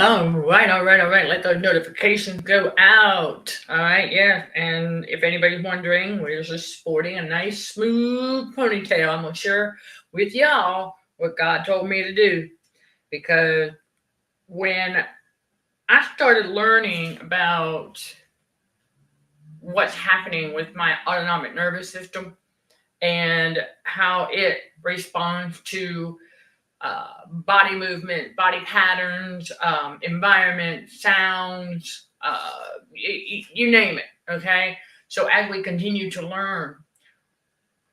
All right, all right, all right. Let those notifications go out. All right, yeah. And if anybody's wondering, we're just sporting a nice, smooth ponytail. I'm gonna share with y'all what God told me to do because when I started learning about what's happening with my autonomic nervous system and how it responds to body movement, body patterns, environment, sounds, you name it. Okay. So as we continue to learn,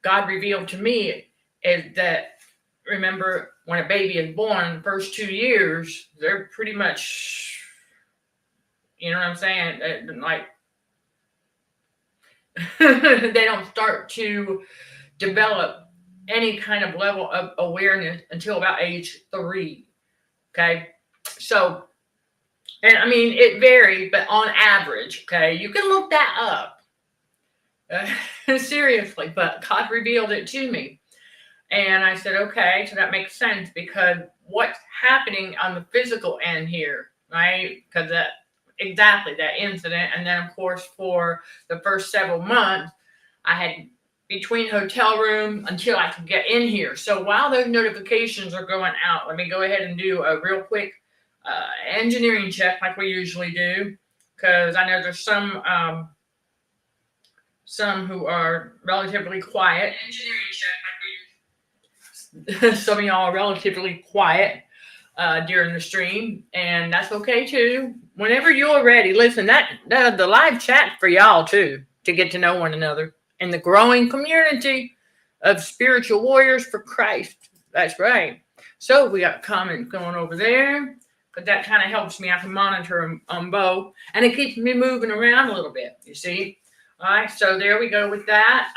God revealed to me is that remember when a baby is born, the first 2 years, they're pretty much, you know what I'm saying? Like they don't start to develop any kind of level of awareness until about age 3. Okay. So, and I mean, it varies, but on average, okay, you can look that up. Seriously, but God revealed it to me. And I said, okay, so that makes sense because what's happening on the physical end here, right? Because that exactly that incident. And then, of course, for the first several months, I had between hotel room until I could get in here. So while those notifications are going out, let me go ahead and do a real quick engineering check like we usually do, because I know there's some who are relatively quiet. Engineering check like we some of y'all are relatively quiet during the stream, and that's okay too. Whenever you're ready, listen. That the live chat for y'all too to get to know one another in the growing community of spiritual warriors for Christ. That's right. So we got comments going over there. But that kind of helps me. I can monitor them on both, and it keeps me moving around a little bit. You see, all right. So there we go with that.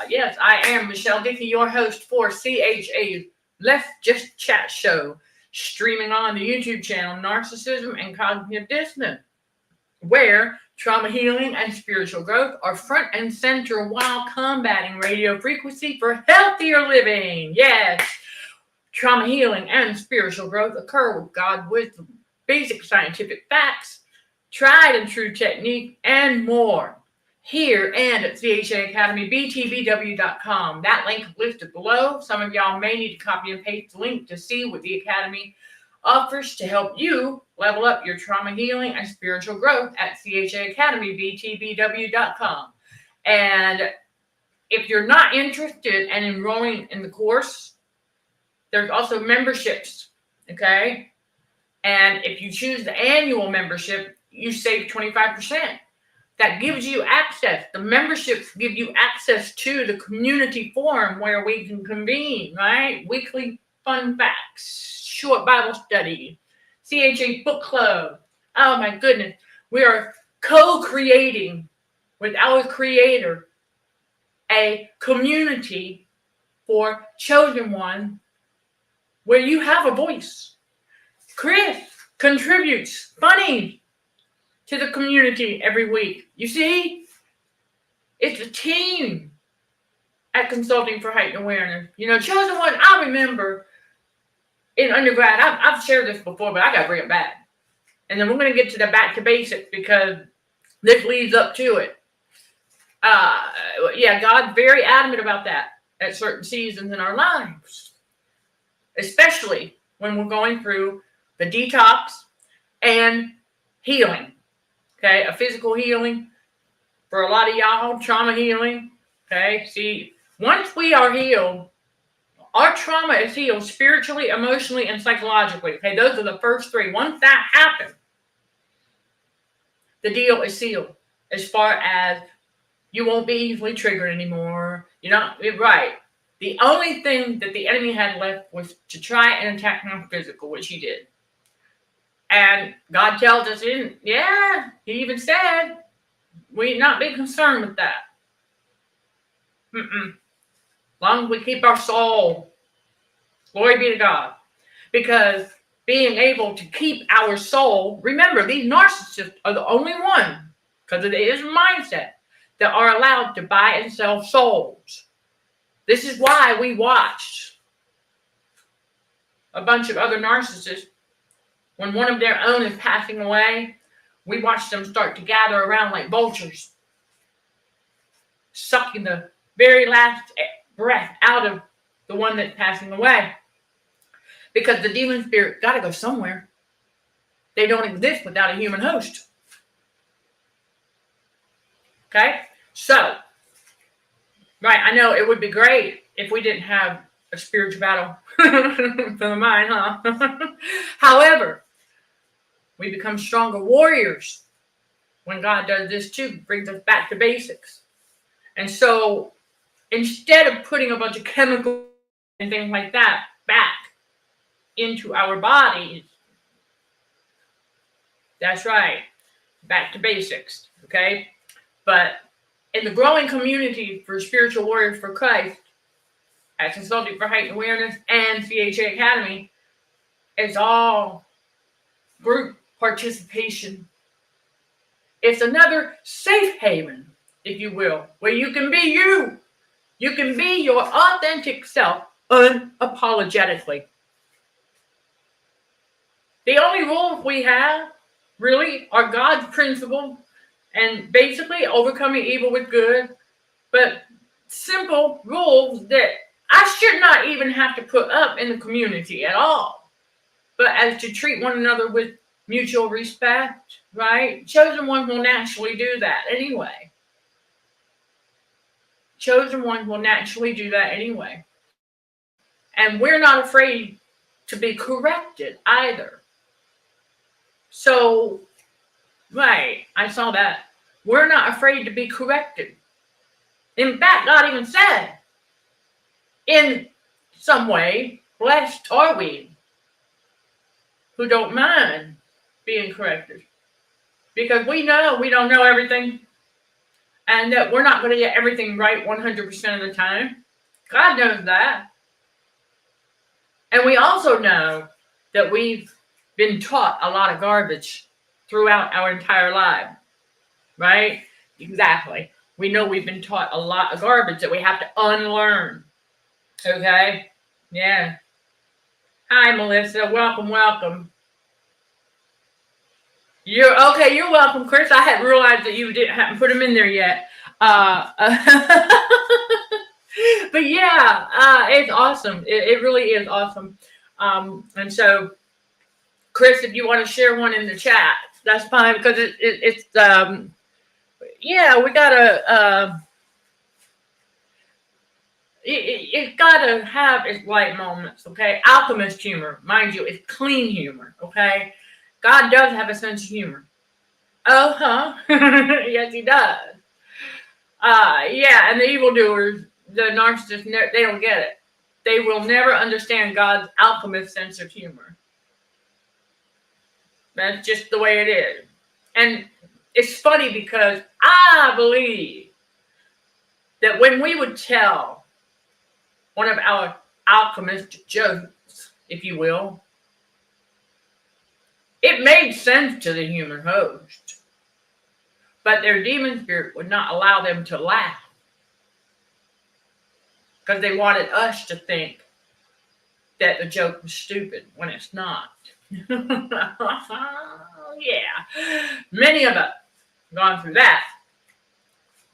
Yes, I am Michelle Dickey, your host for CHA Let's Just Chat Show, streaming on the YouTube channel Narcissism and Cognitive Dissonance, where trauma healing and spiritual growth are front and center while combating radio frequency for healthier living. Yes. Trauma healing and spiritual growth occur with God's wisdom, basic scientific facts, tried and true technique, and more. Here and at CHA Academy, BTBW.com. That link is listed below. Some of y'all may need to copy and paste the link to see what the Academy offers to help you level up your trauma healing and spiritual growth at CHA Academy, BTBW.com. And if you're not interested in enrolling in the course, there's also memberships, okay? And if you choose the annual membership, you save 25%. That gives you access. The memberships give you access to the community forum where we can convene, right? Weekly fun facts, short Bible study, CHA book club. Oh my goodness. We are co-creating with our creator a community for chosen one where you have a voice. Chris contributes funny to the community every week. You see, it's a team at Consulting for Heightened Awareness. You know, chosen one, I remember in undergrad, I've shared this before, but I got to bring it back. And then we're going to get to the back to basics because this leads up to it. Yeah, God's very adamant about that at certain seasons in our lives, especially when we're going through the detox and healing. Okay, a physical healing for a lot of y'all, trauma healing. Okay, see, once we are healed, our trauma is healed spiritually, emotionally, and psychologically. Okay, those are the first three. Once that happens, the deal is sealed as far as you won't be easily triggered anymore. You're not right. The only thing that the enemy had left was to try and attack my physical, which he did. And God tells us, he even said, we not be concerned with that. As long as we keep our soul, glory be to God. Because being able to keep our soul, remember, these narcissists are the only one, because it is a mindset, that are allowed to buy and sell souls. This is why we watched a bunch of other narcissists when one of their own is passing away, we watch them start to gather around like vultures, sucking the very last breath out of the one that's passing away. Because the demon spirit got to go somewhere. They don't exist without a human host. Okay? So, right, I know it would be great if we didn't have a spiritual battle for the mind, huh? However, we become stronger warriors when God does this too, brings us back to basics. And so, instead of putting a bunch of chemicals and things like that back into our bodies, that's right, back to basics, okay? But in the growing community for spiritual warriors for Christ, at Consulting for Heightened Awareness and CHA Academy, it's all group participation. It's another safe haven, if you will, where you can be you. You can be your authentic self unapologetically. The only rules we have really are God's principle and basically overcoming evil with good, but simple rules that I should not even have to put up in the community at all. But as to treat one another with mutual respect, right? Chosen ones will naturally do that anyway. Chosen ones will naturally do that anyway. And we're not afraid to be corrected either. So, right, I saw that. We're not afraid to be corrected. In fact, God even said, in some way, blessed are we who don't mind being corrected. Because we know we don't know everything. And that we're not going to get everything right 100% of the time. God knows that. And we also know that we've been taught a lot of garbage throughout our entire life. Right? Exactly. We know we've been taught a lot of garbage that we have to unlearn. Okay? Yeah. Hi, Melissa. Welcome, welcome. You're welcome, Chris. I hadn't realized that you hadn't put them in there yet. But yeah, it's awesome. It really is awesome. And so, Chris, if you want to share one in the chat, that's fine, because it's yeah, we gotta it's gotta have its light moments, okay? Alchemist humor, mind you, it's clean humor, okay? God does have a sense of humor. Yes, he does. Yeah, and the evildoers, the narcissists, they don't get it. They will never understand God's alchemist sense of humor. That's just the way it is. And it's funny because I believe that when we would tell one of our alchemist jokes, if you will, it made sense to the human host. But their demon spirit would not allow them to laugh. Because they wanted us to think that the joke was stupid when it's not. Yeah. Many of us have gone through that.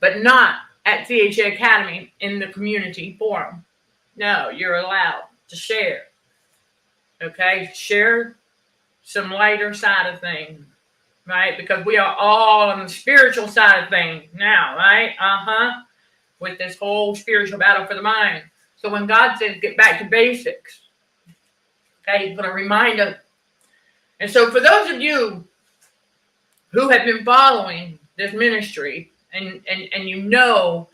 But not at CHA Academy in the community forum. No, you're allowed to share. Okay? Share some lighter side of things. Right? Because we are all on the spiritual side of things now, right? With this whole spiritual battle for the mind. So when God says get back to basics, okay, he's going to remind us. And so for those of you who have been following this ministry and you know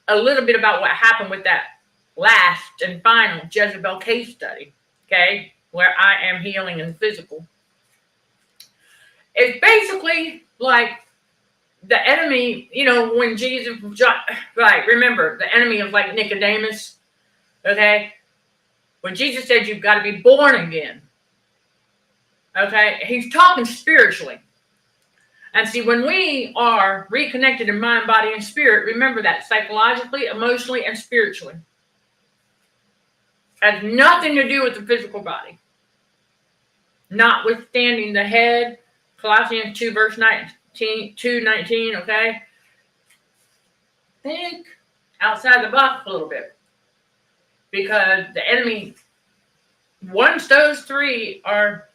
a little bit about what happened with that last and final Jezebel case study, okay, where I am healing in the physical. It's basically like the enemy, you know, when Jesus, right, remember, the enemy is like Nicodemus, okay? When Jesus said you've got to be born again, okay? He's talking spiritually. And see, when we are reconnected in mind, body, and spirit, remember that psychologically, emotionally, and spiritually. It has nothing to do with the physical body. notwithstanding the head, Colossians 2 verse 19, okay? Think outside the box a little bit. Because the enemy, once those three are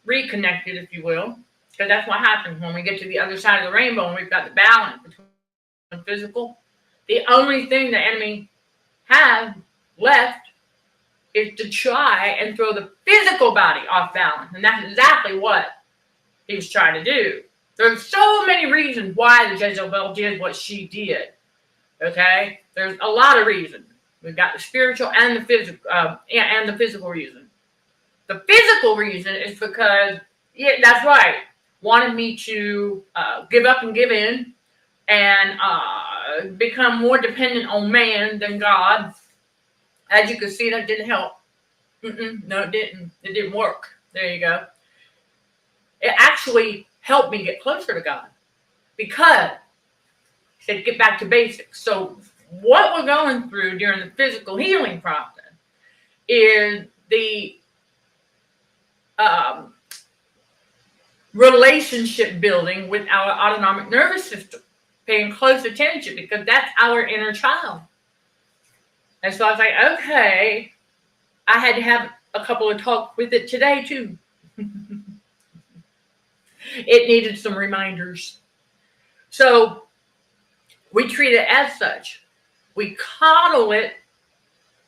reconnected, if you will, because that's what happens when we get to the other side of the rainbow and we've got the balance between the physical. The only thing the enemy has left is to try and throw the physical body off balance. And that's exactly what he was trying to do. There's so many reasons why the Jezebel did what she did. Okay? There's a lot of reasons. We've got the spiritual and the physical reason. The physical reason is because, yeah, that's right, wanted me to give up and give in and become more dependent on man than God. As you can see, that didn't help. No, it didn't. It didn't work. There you go. It actually helped me get closer to God because it said get back to basics. So what we're going through during the physical healing process is the relationship building with our autonomic nervous system, paying close attention because that's our inner child. And so I was like, okay, I had to have a couple of talks with it today too. It needed some reminders. So we treat it as such. We coddle it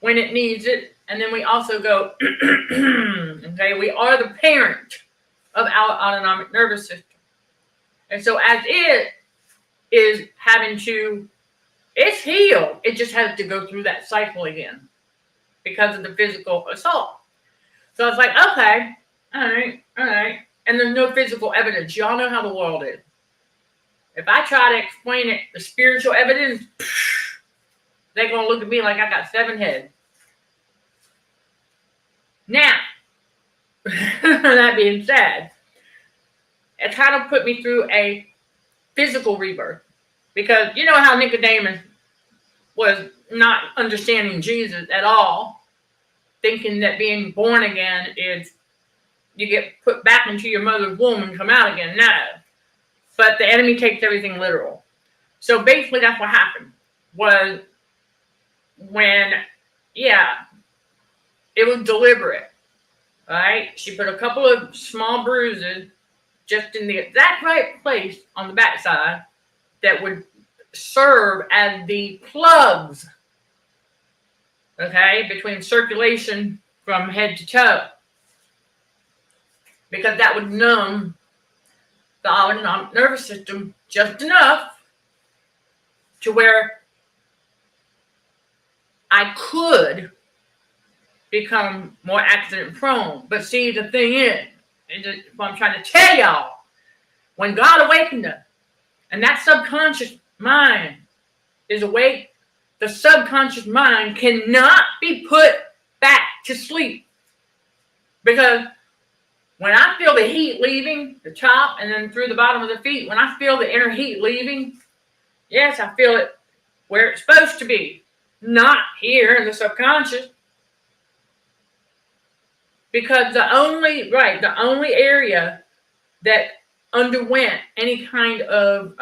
when it needs it. And then we also go, okay, we are the parent of our autonomic nervous system. And so as it is having to, it's healed. It just has to go through that cycle again because of the physical assault. So I was like, okay, all right. And there's no physical evidence. Y'all know how the world is. If I try to explain it, the spiritual evidence, they're going to look at me like I got 7 heads. Now, that being said, it kind of put me through a physical rebirth. Because you know how Nicodemus was not understanding Jesus at all, thinking that being born again is you get put back into your mother's womb and come out again. No. But the enemy takes everything literal. So basically that's what happened. Was when, it was deliberate. Right? She put a couple of small bruises just in the exact right place on the backside that would serve as the plugs, okay, between circulation from head to toe. Because that would numb the autonomic nervous system just enough to where I could become more accident prone. But see, the thing is what I'm trying to tell y'all, when God awakened us, and that subconscious mind is awake, the subconscious mind cannot be put back to sleep. Because when I feel the heat leaving the top and then through the bottom of the feet, when I feel the inner heat leaving, yes, I feel it where it's supposed to be, not here in the subconscious. Because the only area that underwent any kind of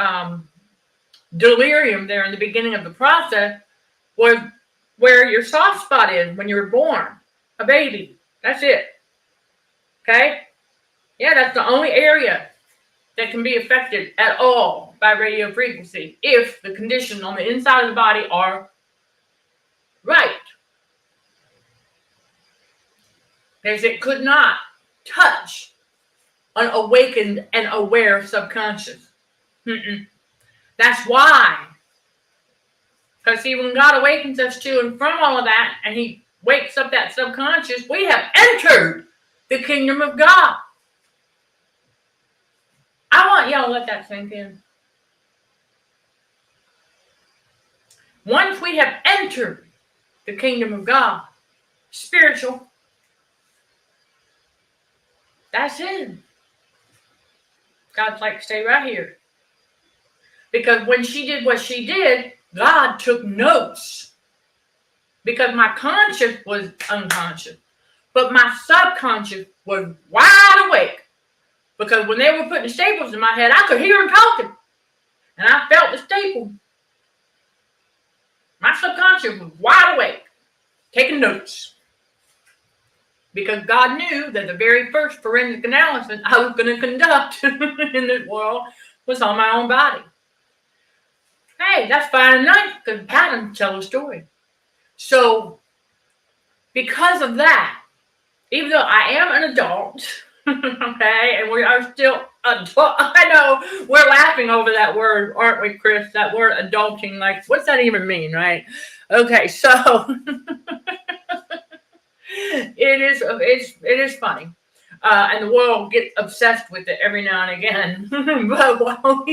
delirium there in the beginning of the process was where your soft spot is when you were born, a baby. That's it. Okay? Yeah, that's the only area that can be affected at all by radio frequency if the conditions on the inside of the body are right. Because it could not touch an awakened and aware subconscious. That's why. Because see, when God awakens us to and from all of that, and he wakes up that subconscious, we have entered the kingdom of God. I want y'all to let that sink in. Once we have entered the kingdom of God, spiritual, that's it. God's like, stay right here. Because when she did what she did, God took notes. Because my conscious was unconscious. But my subconscious was wide awake because when they were putting the staples in my head, I could hear them talking. And I felt the staple. My subconscious was wide awake, taking notes. Because God knew that the very first forensic analysis I was going to conduct in this world was on my own body. Hey, that's fine and nice because patterns tell a story. So, because of that, even though I am an adult, okay, and we are still adult, I know we're laughing over that word, aren't we, Chris? That word adulting, like, what's that even mean, right? Okay, so it is funny. And the world gets obsessed with it every now and again. But while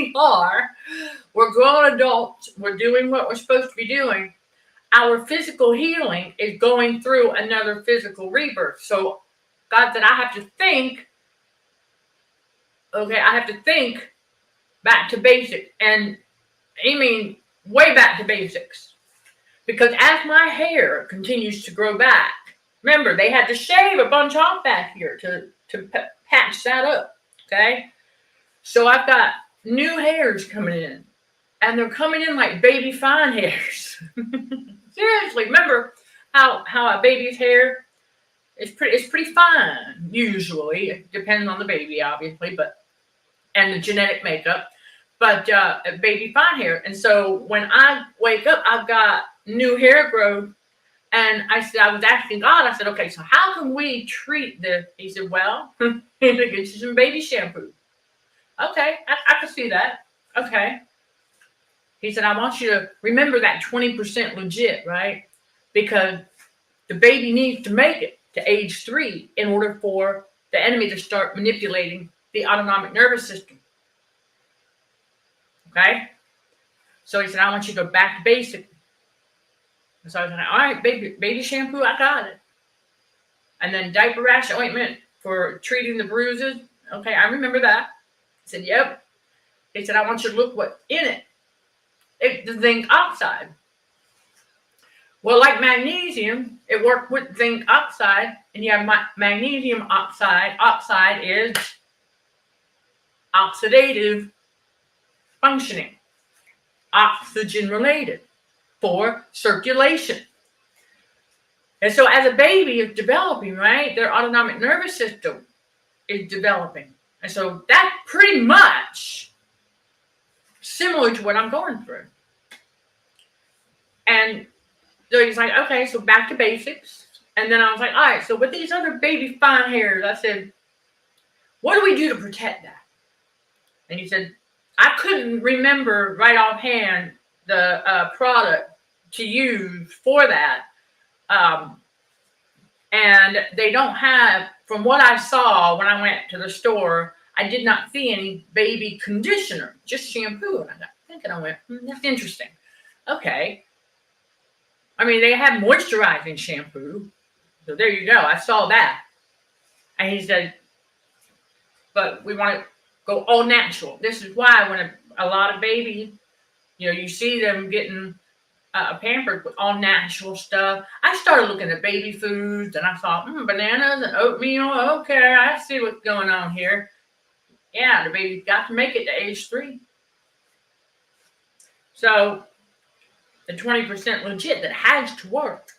we're grown adults, we're doing what we're supposed to be doing. Our physical healing is going through another physical rebirth. So God said, I have to think, okay, I have to think back to basics. And I mean, way back to basics. Because as my hair continues to grow back, remember, they had to shave a bunch off back here to patch that up, okay? So I've got new hairs coming in. And they're coming in like baby fine hairs. Seriously, remember how a baby's hair is pretty fine, usually. It depends on the baby, obviously, and the genetic makeup. But baby fine hair. And so when I wake up, I've got new hair growth. And I was asking God, I said, okay, so how can we treat this? He said, well, get you some baby shampoo. Okay, I can see that. Okay. He said, I want you to remember that 20% legit, right? Because the baby needs to make it to age 3 in order for the enemy to start manipulating the autonomic nervous system. Okay? So he said, I want you to go back to basic. So I was like, all right, baby shampoo, I got it. And then diaper rash ointment for treating the bruises. Okay, I remember that. He said, yep. He said, I want you to look what's in it. It's the zinc oxide. Well, like magnesium, it worked with zinc oxide, and you have magnesium oxide. Oxide is oxidative functioning, oxygen related for circulation. And so as a baby is developing, right, their autonomic nervous system is developing. And so that's pretty much similar to what I'm going through. And so he's like, okay, so back to basics. And then I was like, all right, so with these other baby fine hairs, I said, what do we do to protect that? And he said, I couldn't remember right offhand the product to use for that. And they don't have, from what I saw when I went to the store, I did not see any baby conditioner, just shampoo. And I got thinking, I went, that's interesting. Okay. I mean, they have moisturizing shampoo. So there you go. I saw that. And he said, but we want to go all natural. This is why when a lot of babies, you see them getting pampered with all natural stuff. I started looking at baby foods and I thought, bananas and oatmeal. Okay, I see what's going on here. Yeah, the baby's got to make it to age 3. So the 20% legit that has to work.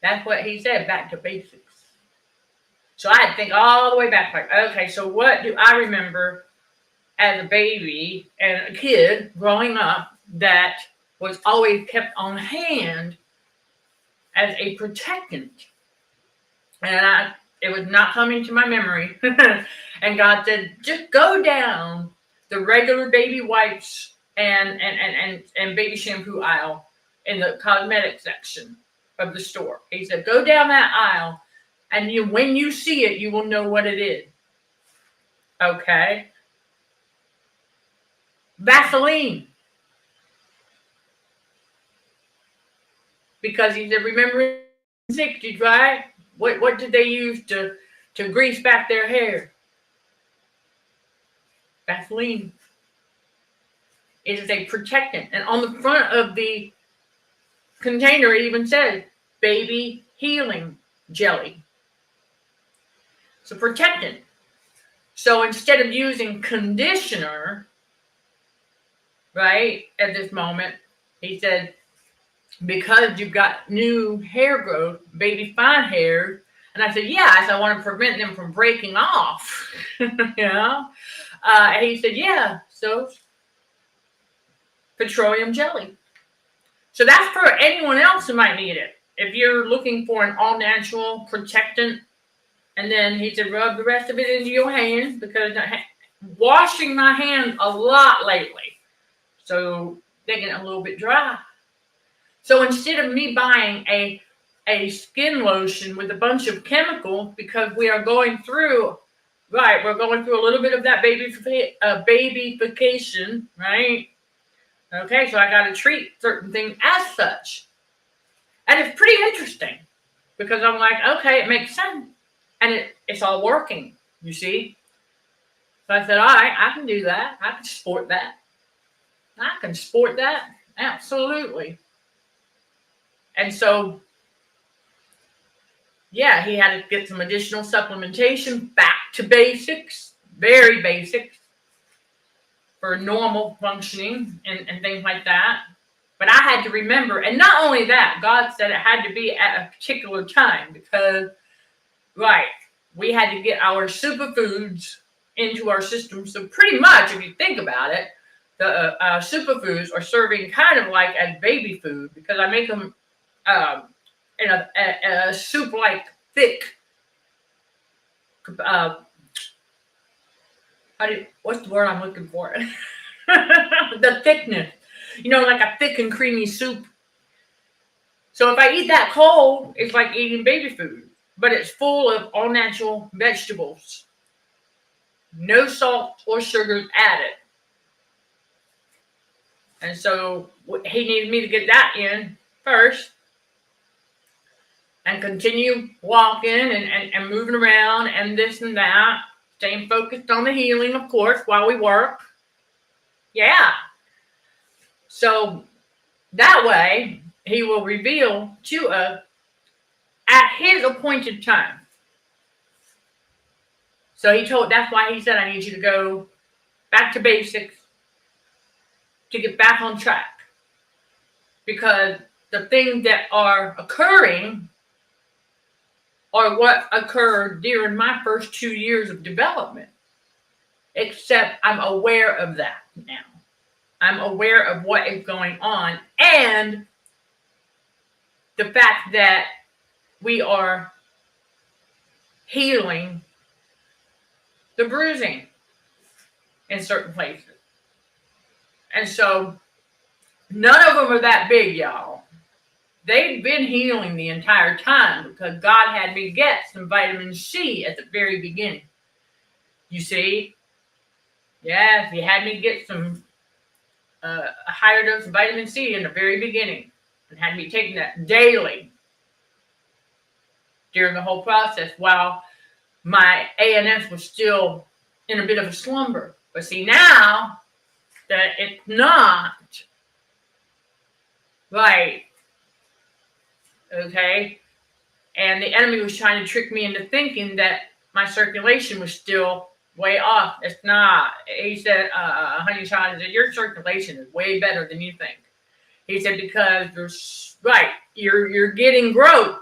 That's what he said, back to basics. So I had to think all the way back, like, okay, so what do I remember as a baby and a kid growing up that was always kept on hand as a protectant? And it was not coming to my memory. And God said, just go down the regular baby wipes and baby shampoo aisle in the cosmetic section of the store. He said, go down that aisle, and when you see it, you will know what it is. Okay. Vaseline. Because he said, remember in the 60s, right? What did they use to grease back their hair? Vaseline. It is a protectant. And on the front of the container, it even says, baby healing. jelly. It's a protectant. So instead of using conditioner, right, at this moment, he said, because you've got new hair growth, baby fine hair. And I said, yes, I want to prevent them from breaking off. And he said, yeah, so petroleum jelly. So that's for anyone else who might need it. If you're looking for an all-natural protectant, and then he said, rub the rest of it into your hands, because washing my hands a lot lately, so they're getting a little bit dry. So instead of me buying a skin lotion with a bunch of chemicals, because we are going through, right, we're going through a little bit of that babyfication, right? Okay, so I got to treat certain things as such. And it's pretty interesting, because I'm like, okay, it makes sense. And it's all working, you see? So I said, all right, I can do that. I can sport that. Absolutely. And so, yeah, he had to get some additional supplementation, back to basics, very basics, for normal functioning and things like that. But I had to remember, and not only that, God said it had to be at a particular time, because, right, we had to get our superfoods into our system. So pretty much, if you think about it, the superfoods are serving kind of like as baby food, because I make them in a soup-like thick. What's the word I'm looking for? The thickness, like a thick and creamy soup. So if I eat that cold, it's like eating baby food, but it's full of all natural vegetables, no salt or sugars added. And so he needed me to get that in first, and continue walking and moving around and this and that, staying focused on the healing, of course, while we work. Yeah. So that way, he will reveal to us at his appointed time. So that's why he said, I need you to go back to basics to get back on track. Because the things that are occurring are what occurred during my first 2 years of development. Except I'm aware of that now. I'm aware of what is going on, and the fact that we are healing the bruising in certain places. And so none of them are that big, y'all. They've been healing the entire time, because God had me get some vitamin C at the very beginning. You see? Yes, he had me get some a higher dose of vitamin C in the very beginning, and had me taking that daily during the whole process, while my ANS was still in a bit of a slumber. But see, now that it's not, right, okay, and the enemy was trying to trick me into thinking that my circulation was still way off. It's not. He said, honey child, your circulation is way better than you think. He said, because you're getting growth.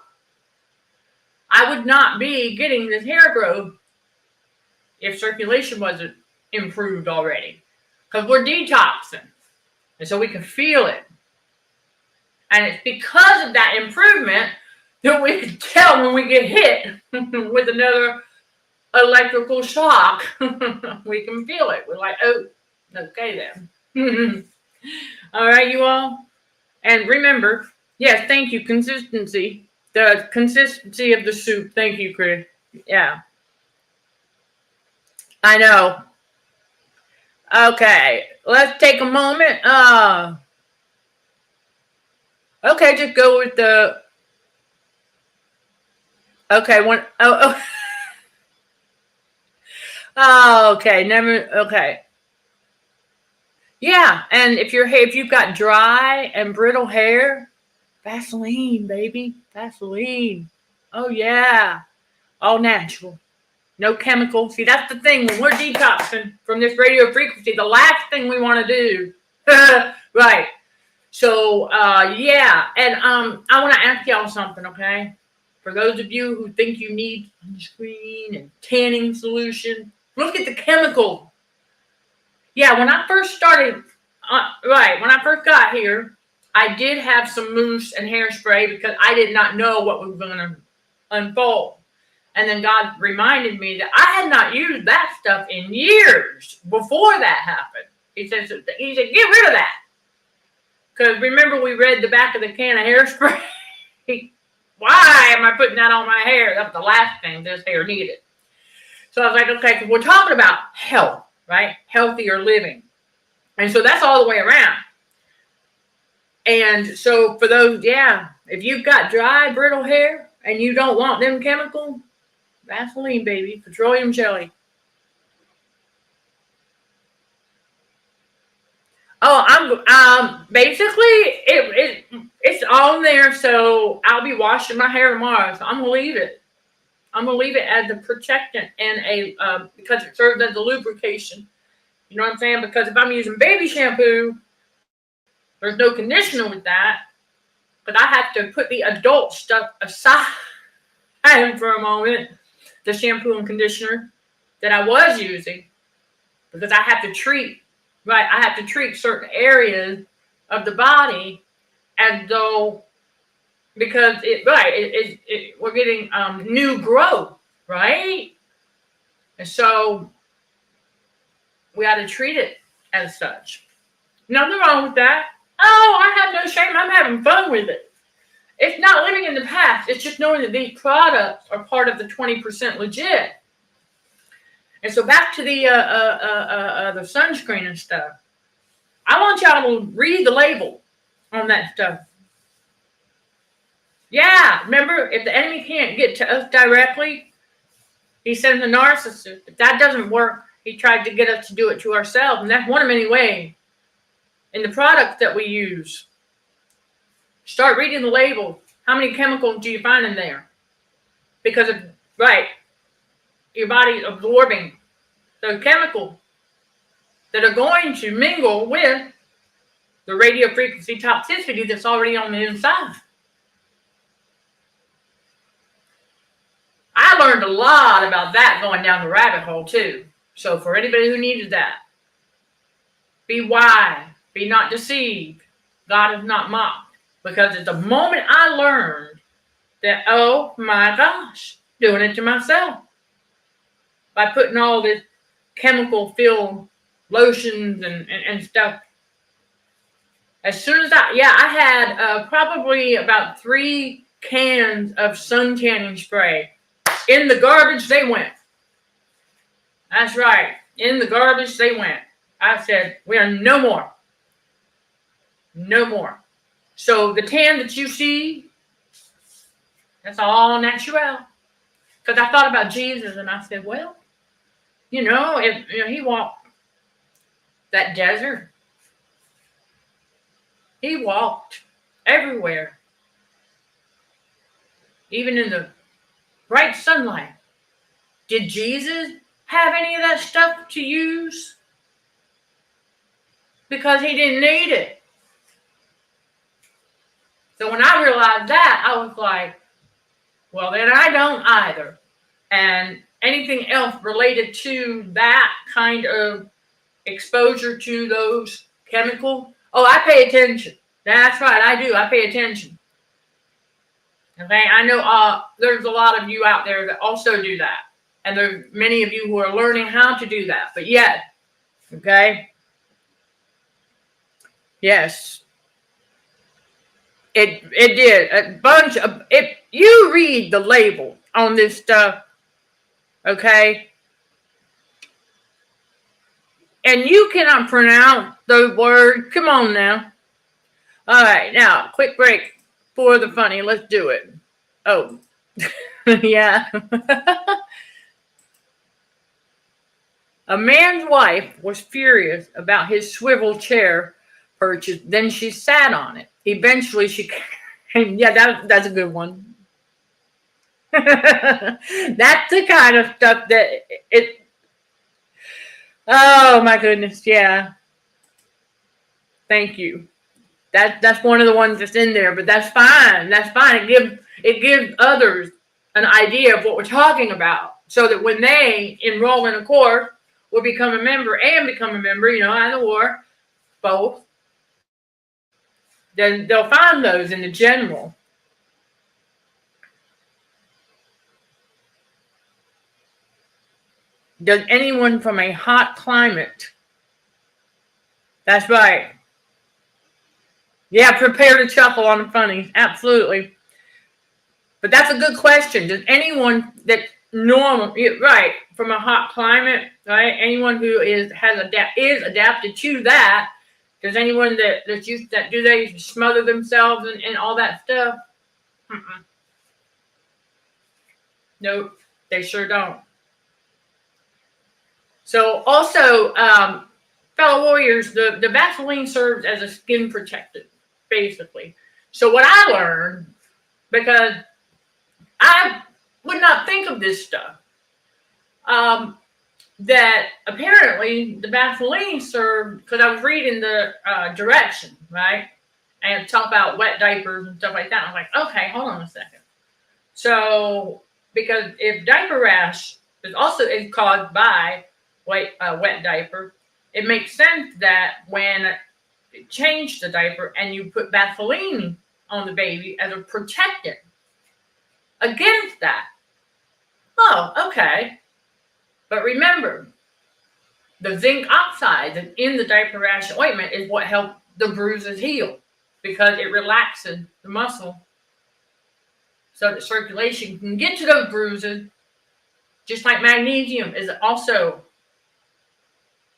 I would not be getting this hair growth if circulation wasn't improved already, because we're detoxing, and so we can feel it. And it's because of that improvement that we can tell when we get hit with another electrical shock. We can feel it. We're like, oh, okay then. All right, you all. And remember, yes, thank you, consistency. The consistency of the soup. Thank you, Chris. Yeah. I know. Okay, let's take a moment. Okay, just go with the. Okay, Oh, okay, never. Okay. Yeah, and if you've got dry and brittle hair, Vaseline, baby, Vaseline. Oh, yeah. All natural. No chemicals. See, that's the thing. When we're detoxing from this radio frequency, the last thing we want to do. Right. So, yeah. And I want to ask y'all something, okay? For those of you who think you need sunscreen and tanning solution, look at the chemical. Yeah, when I first started, when I first got here, I did have some mousse and hairspray because I did not know what was going to unfold. And then God reminded me that I had not used that stuff in years before that happened. He said, get rid of that. Because remember, we read the back of the can of hairspray. Why am I putting that on my hair? That's the last thing this hair needed. So I was like, okay, we're talking about health, right? Healthier living. And so that's all the way around. And so for those, yeah, if you've got dry, brittle hair and you don't want them chemicals, Vaseline, baby, petroleum jelly. Oh, basically it's on there, so I'll be washing my hair tomorrow. So I'm gonna leave it. I'm gonna leave it as a protectant and because it serves as a lubrication. You know what I'm saying? Because if I'm using baby shampoo, there's no conditioner with that. But I have to put the adult stuff aside for a moment, the shampoo and conditioner that I was using, because I have to treat. Right, I have to treat certain areas of the body as though, because we're getting new growth, right? And so we ought to treat it as such. Nothing wrong with that. Oh, I have no shame. I'm having fun with it. It's not living in the past. It's just knowing that these products are part of the 20% legit. And so back to the sunscreen and stuff. I want y'all to read the label on that stuff. Yeah, remember, if the enemy can't get to us directly, he sends a narcissist. If that doesn't work, he tried to get us to do it to ourselves. And that's one of many ways. In the products that we use, start reading the label. How many chemicals do you find in there? Because of, your body's absorbing the chemicals that are going to mingle with the radio frequency toxicity that's already on the inside. I learned a lot about that going down the rabbit hole too. So for anybody who needed that, be wise, be not deceived. God is not mocked. Because at the moment I learned that, oh my gosh, doing it to myself by putting all this chemical-filled lotions and stuff. As soon as I had probably about 3 cans of sun tanning spray. In the garbage they went. That's right. In the garbage they went. I said, we are no more. No more. So the tan that you see, that's all natural. Because I thought about Jesus and I said, well, if he walked that desert. He walked everywhere. Even in the bright sunlight. Did Jesus have any of that stuff to use? Because he didn't need it. So when I realized that, I was like, well, then I don't either. And anything else related to that kind of exposure to those chemicals, I pay attention. That's right, I do. I pay attention. Okay, I know there's a lot of you out there that also do that. And there's many of you who are learning how to do that. But yet, okay? Yes. It did. A bunch of, if you read the label on this stuff, okay? And you cannot pronounce those words. Come on now. All right, now, quick break for the funny. Let's do it. Oh, yeah. A man's wife was furious about his swivel chair purchase. Then she sat on it. Eventually, she came. Yeah, that's a good one. That's the kind of stuff that oh my goodness, yeah. Thank you. That's one of the ones that's in there, but that's fine. That's fine. It gives others an idea of what we're talking about, so that when they enroll in a course or become a member, either or, both, then they'll find those in the general. Does anyone from a hot climate? That's right. Yeah, prepare to chuckle on the funny. Absolutely. But that's a good question. Does anyone that's normal, right, from a hot climate, right? Anyone who is adapted to that? Does anyone that's used that, do they smother themselves and all that stuff? Nope, they sure don't. So also, fellow warriors, the Vaseline serves as a skin protectant, basically. So what I learned, because I would not think of this stuff, that apparently the Vaseline served, because I was reading the direction, right? And talk about wet diapers and stuff like that. I was like, okay, hold on a second. So, because if diaper rash is caused by wet diaper, it makes sense that when you change the diaper and you put Vaseline on the baby as a protectant against that. Oh, okay. But remember, the zinc oxide in the diaper rash ointment is what helps the bruises heal, because it relaxes the muscle so that circulation can get to those bruises, just like magnesium is also.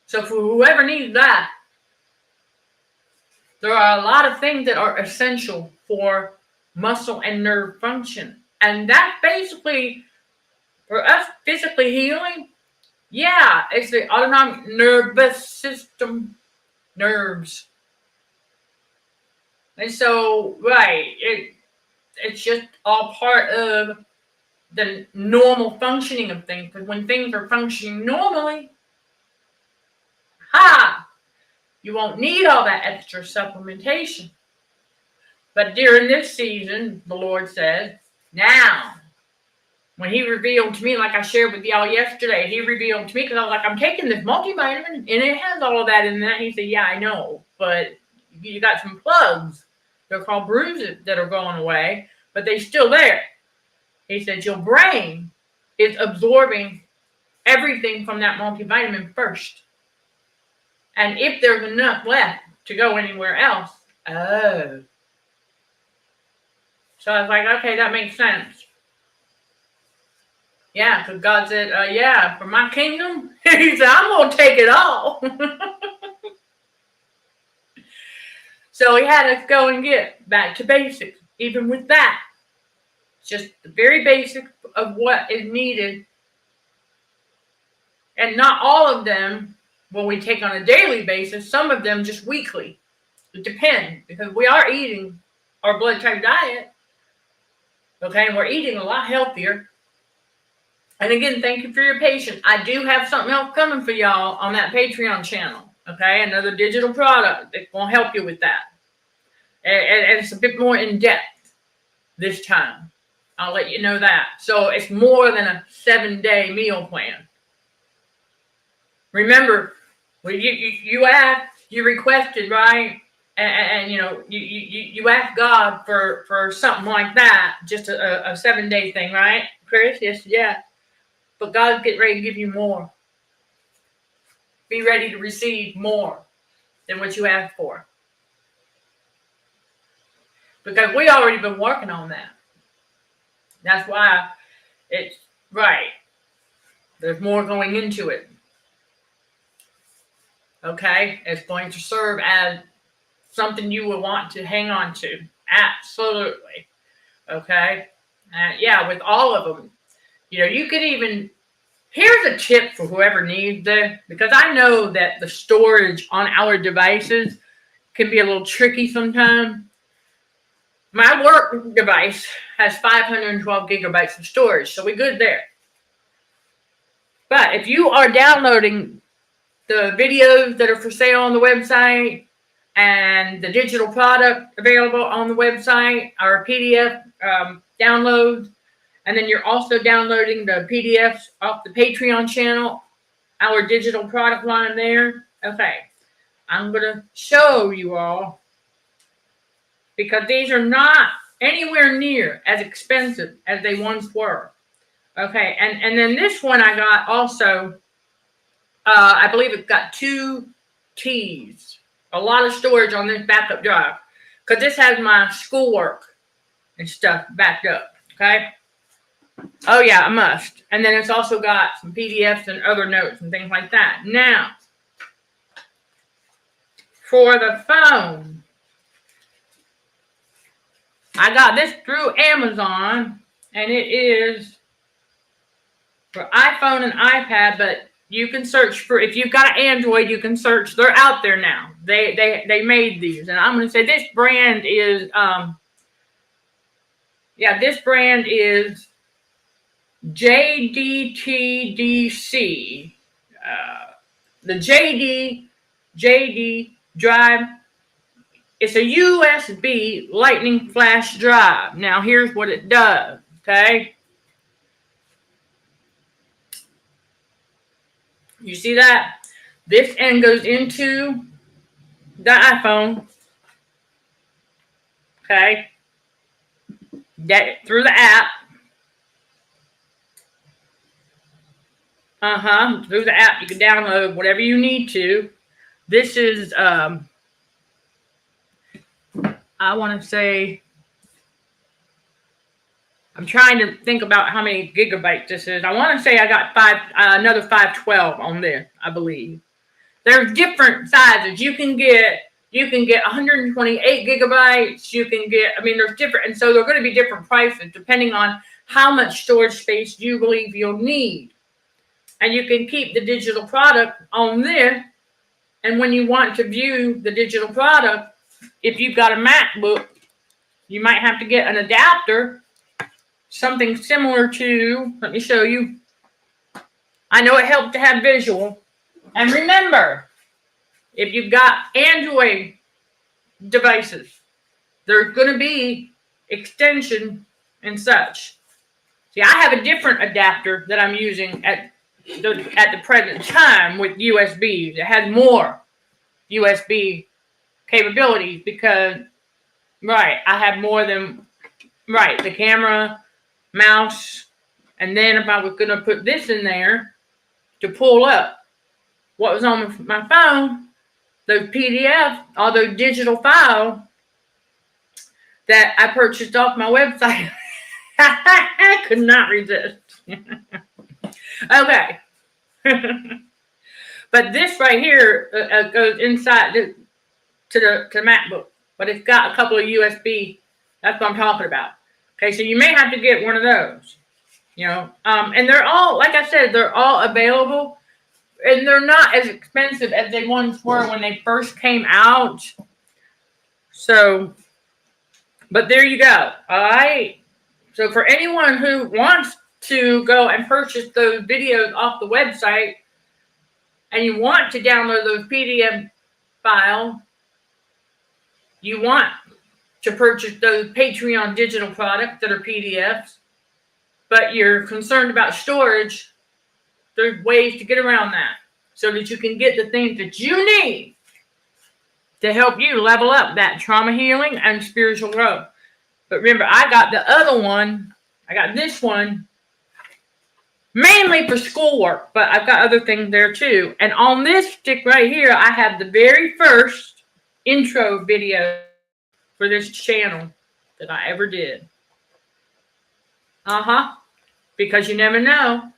So for whoever needs that, there are a lot of things that are essential for muscle and nerve function. And that's basically, for us physically healing, yeah, it's the autonomic nervous system, nerves. And so, right, it's just all part of the normal functioning of things. Because when things are functioning normally, you won't need all that extra supplementation. But during this season, the Lord says, now, when he revealed to me, like I shared with y'all yesterday, he revealed to me, because I was like, I'm taking this multivitamin, and it has all of that in there. He said, yeah, I know, but you got some plugs. They're called bruises that are going away, but they're still there. He said, your brain is absorbing everything from that multivitamin first. And if there's enough left to go anywhere else, oh. So I was like, okay, that makes sense. Yeah, because God said, yeah, for my kingdom, he said, I'm going to take it all. So he had us go and get back to basics, even with that. Just the very basics of what is needed. And not all of them will we take on a daily basis, some of them just weekly. It depends, because we are eating our blood type diet. Okay, and we're eating a lot healthier. And again, thank you for your patience. I do have something else coming for y'all on that Patreon channel. Okay, another digital product that's going to help you with that. And it's a bit more in depth this time. I'll let you know that. So it's more than a 7-day meal plan. Remember, when you asked, you requested, right? And you know, you asked God for something like that, just a 7-day thing, right, Chris? Yes, yeah. But God's getting ready to give you more. Be ready to receive more than what you asked for. Because we already been working on that. That's why it's right. There's more going into it. Okay? It's going to serve as something you will want to hang on to. Absolutely. Okay? Yeah, with all of them. You know, you could even, here's a tip for whoever needs it, because I know that the storage on our devices can be a little tricky sometimes. My work device has 512 gigabytes of storage, so we're good there. But if you are downloading the videos that are for sale on the website and the digital product available on the website, our PDF downloads, and then you're also downloading the PDFs off the Patreon channel, our digital product line there. Okay, I'm going to show you all, because these are not anywhere near as expensive as they once were. Okay, and then this one I got also, I believe it's got 2 T's. A lot of storage on this backup drive, because this has my schoolwork and stuff backed up, okay? Oh yeah, a must. And then it's also got some PDFs and other notes and things like that. Now, for the phone, I got this through Amazon, and it is for iPhone and iPad, but you can search for, if you've got an Android, you can search. They're out there now. They made these, and I'm going to say this brand is, this brand is JDTDC. The JD drive. It's a USB lightning flash drive. Now, here's what it does, okay? You see that? This end goes into the iPhone, okay? That through the app. Through the app, you can download whatever you need to. This is, I want to say, I'm trying to think about how many gigabytes this is. I want to say I got another 512 on there, I believe. There's different sizes. You can get 128 gigabytes. You can get, there's different, and so they're going to be different prices depending on how much storage space you believe you'll need. And you can keep the digital product on there. And when you want to view the digital product, if you've got a MacBook, you might have to get an adapter, something similar to, let me show you. I know it helped to have visual. And remember, if you've got Android devices, there's going to be extension and such. See, I have a different adapter that I'm using at the present time with USBs. It has more USB capabilities because, I have more than, the camera, mouse, and then if I was going to put this in there to pull up what was on my phone, those PDF, all those digital files that I purchased off my website, I could not resist. Okay. But this right here goes inside to the MacBook, but it's got a couple of USB. That's what I'm talking about. Okay, so you may have to get one of those, and they're all, like I said, they're all available, and they're not as expensive as they once were when they first came out. So, but there you go. All right. So for anyone who wants to go and purchase those videos off the website, and you want to download those PDF files, you want to purchase those Patreon digital products that are PDFs, but you're concerned about storage, there's ways to get around that so that you can get the things that you need to help you level up that trauma healing and spiritual growth. But remember, I got the other one. I got this one mainly for schoolwork, but I've got other things there too. And on this stick right here, I have the very first intro video for this channel that I ever did. Because you never know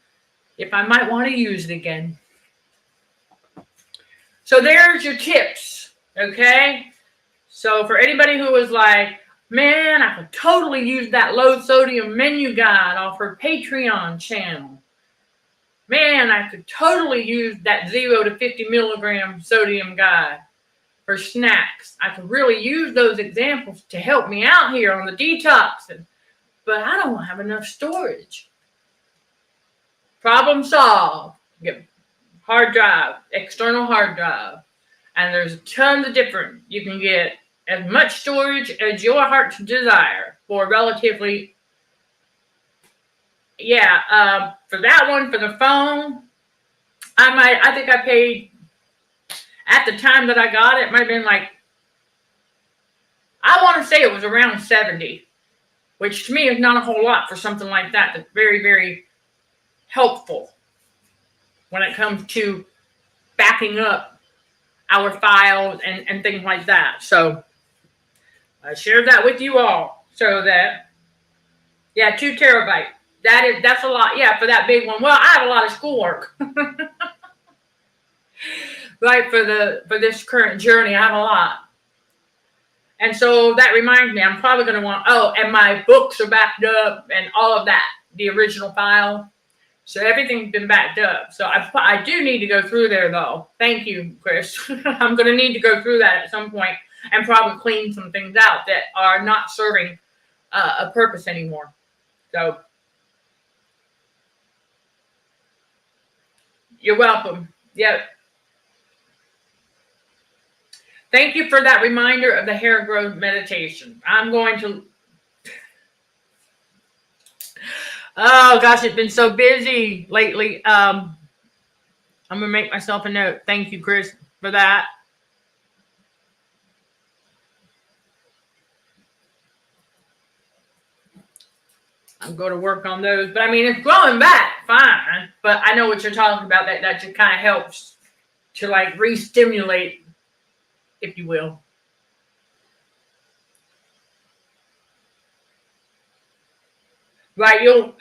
if I might want to use it again. So there's your tips, okay? So for anybody who was like, man, I could totally use that low sodium menu guide off her Patreon channel. Man, I could totally use that 0 to 50 milligram sodium guide for snacks. I could really use those examples to help me out here on the detoxing, but I don't have enough storage. Problem solved. Get hard drive, external hard drive, and there's tons of different. You can get as much storage as your heart's desire for relatively. Yeah, for that one, for the phone, I think I paid, at the time that I got it, it might have been like, I want to say it was around 70, which to me is not a whole lot for something like that. That's very, very helpful when it comes to backing up our files and things like that. So I shared that with you all. So that, yeah, 2 terabytes. That's a lot. Yeah, for that big one. Well, I have a lot of schoolwork. Right, for this current journey, I have a lot. And so that reminds me, I'm probably going to want, and my books are backed up and all of that, the original file. So everything's been backed up. So I do need to go through there, though. Thank you, Chris. I'm going to need to go through that at some point and probably clean some things out that are not serving a purpose anymore. So you're welcome. Yep. Thank you for that reminder of the hair growth meditation. I'm going to... Oh, gosh, it's been so busy lately. I'm going to make myself a note. Thank you, Chris, for that. I'm going to work on those. But, I mean, it's growing back fine. But I know what you're talking about. That just kind of helps to, like, re-stimulate, if you will. Right, you'll,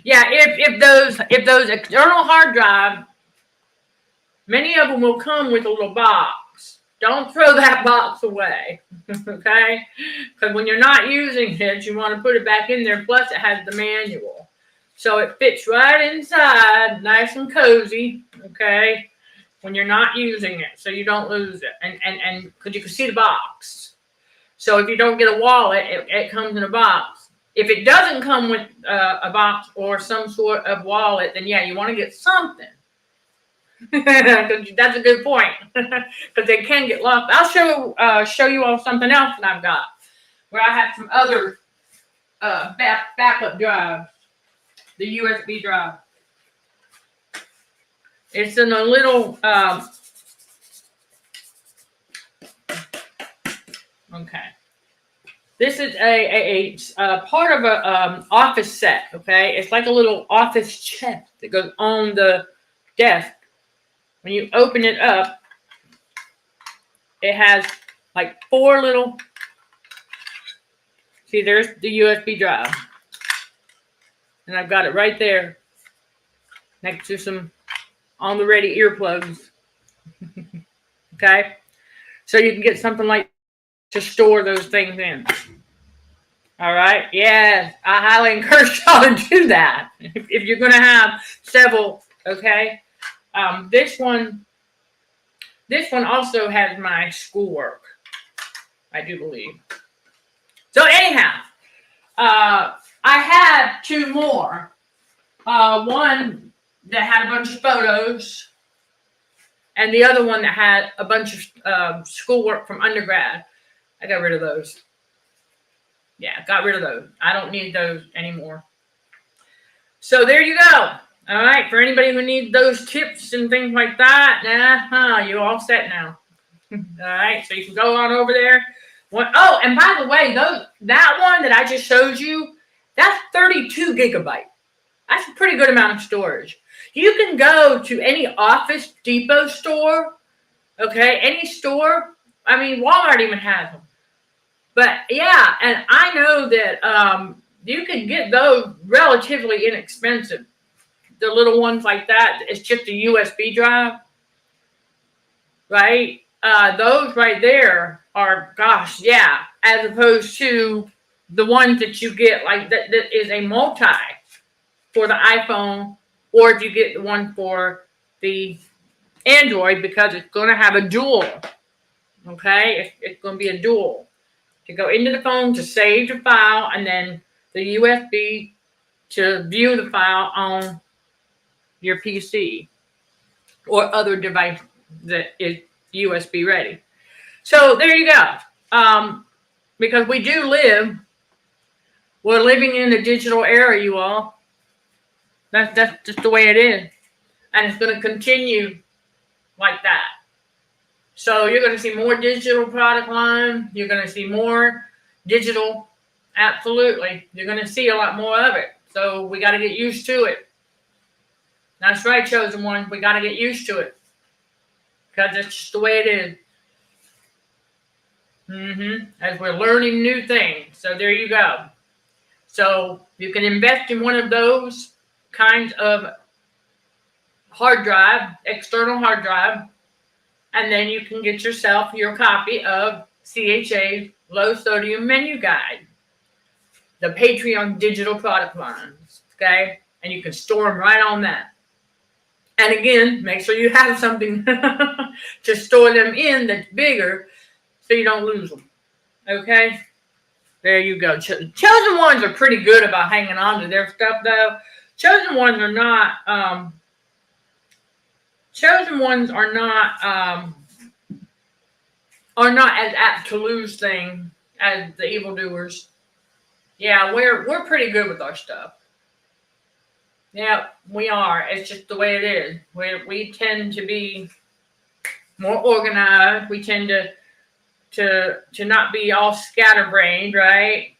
yeah, if those external hard drive, many of them will come with a little box. Don't throw that box away, okay? Because when you're not using it, you want to put it back in there. Plus, it has the manual. So it fits right inside, nice and cozy, okay? When you're not using it, so you don't lose it. And because you can see the box. So if you don't get a wallet, it comes in a box. If it doesn't come with a box or some sort of wallet, then yeah, you want to get something. That's a good point. Because they can get lost. I'll show you all something else that I've got. Where I have some other backup drives. The USB drive. It's in a little, okay. This is a part of a office set, okay? It's like a little office chest that goes on the desk. When you open it up, it has like 4 little, see, there's the USB drive. And I've got it right there next to some on the ready earplugs. Okay? So you can get something like to store those things in. All right? Yes, I highly encourage y'all to do that if you're going to have several, okay? This one also has my schoolwork, I do believe. So anyhow, I had 2 more. One that had a bunch of photos, and the other one that had a bunch of schoolwork from undergrad. I got rid of those. Yeah, got rid of those. I don't need those anymore. So there you go. All right, for anybody who needs those tips and things like that, you're all set now. All right, so you can go on over there. Oh, and by the way, that one that I just showed you, that's 32 gigabytes. That's a pretty good amount of storage. You can go to any Office Depot store, okay, any store. I mean, Walmart even has them. But, yeah, and I know that you can get those relatively inexpensive. The little ones like that, it's just a USB drive, right? Those right there are, gosh, yeah, as opposed to the ones that you get, like that is a multi for the iPhone, or if you get the one for the Android, because it's going to have a dual Okay, it's going to be a dual. To go into the phone to save the file, and then the USB to view the file on your PC or other device that is USB ready. So there you go. Because we're living in the digital era, you all. That's just the way it is. And it's going to continue like that. So you're going to see more digital product line. You're going to see more digital. Absolutely. You're going to see a lot more of it. So we got to get used to it. That's right, chosen one. We got to get used to it. Because it's just the way it is. As we're learning new things. So there you go. So you can invest in one of those kinds of hard drive, external hard drive, and then you can get yourself your copy of CHA's Low Sodium Menu Guide, the Patreon digital product lines, okay? And you can store them right on that. And again, make sure you have something to store them in that's bigger so you don't lose them, okay? There you go. Chosen ones are pretty good about hanging on to their stuff, though. Chosen ones are not. Chosen ones are not as apt to lose things as the evildoers. Yeah, we're pretty good with our stuff. Yeah, we are. It's just the way it is. We tend to be more organized. We tend to not be all scatterbrained, right?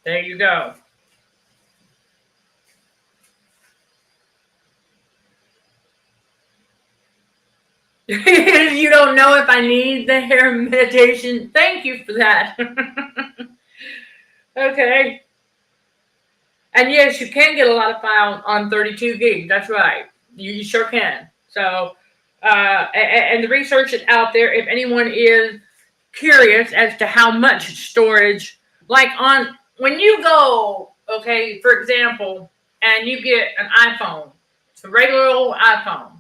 There you go. You don't know if I need the hair meditation. Thank you for that. Okay. And yes, you can get a lot of files on 32 gigs. That's right. You sure can. So, and the research is out there. If anyone is curious as to how much storage, like when you go, okay, for example, and you get an iPhone, it's a regular old iPhone.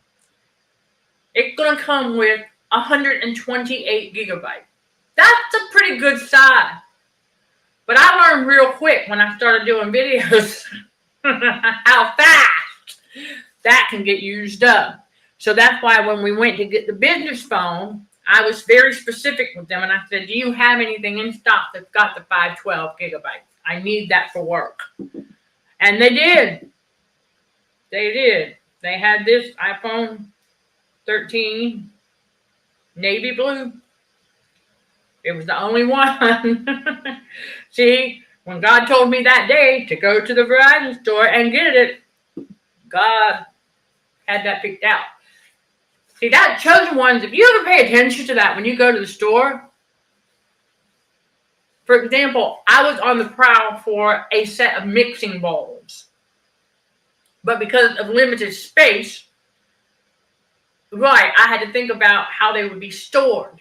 It's going to come with 128 gigabytes. That's a pretty good size. But I learned real quick when I started doing videos how fast that can get used up. So that's why when we went to get the business phone, I was very specific with them. And I said, do you have anything in stock that's got the 512 gigabytes? I need that for work. And they did. They did. They had this iPhone 13 navy blue. It was the only one. See, when God told me that day to go to the Verizon store and get it, God had that picked out. See, that chosen ones, if you ever pay attention to that when you go to the store, for example, I was on the prowl for a set of mixing bowls. But because of limited space, right, I had to think about how they would be stored.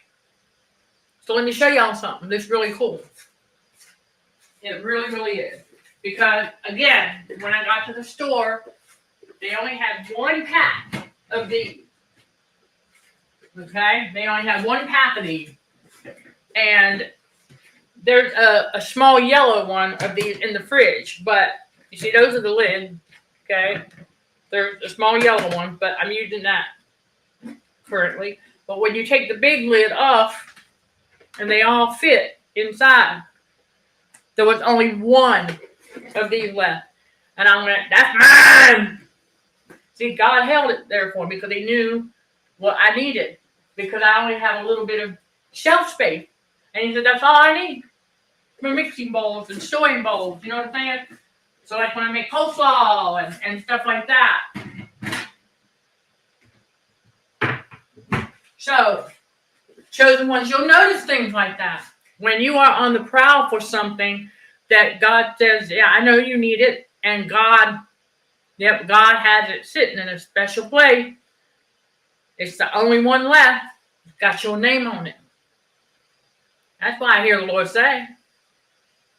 So let me show y'all something that's really cool. It really, really is. Because, again, when I got to the store, they only had one pack of these. Okay? They only had one pack of these. And there's a small yellow one of these in the fridge. But, you see, those are the lids. Okay? There's a small yellow one, but I'm using that currently. But when you take the big lid off, and they all fit inside, there was only one of these left. And I went, that's mine! See, God held it there for me because he knew what I needed. Because I only have a little bit of shelf space. And he said, that's all I need for mixing bowls and stewing bowls. You know what I'm saying? So like when I make coleslaw and stuff like that. So, chosen ones, you'll notice things like that. When you are on the prowl for something that God says, yeah, I know you need it. And God has it sitting in a special place. It's the only one left. It's got your name on it. That's why I hear the Lord say,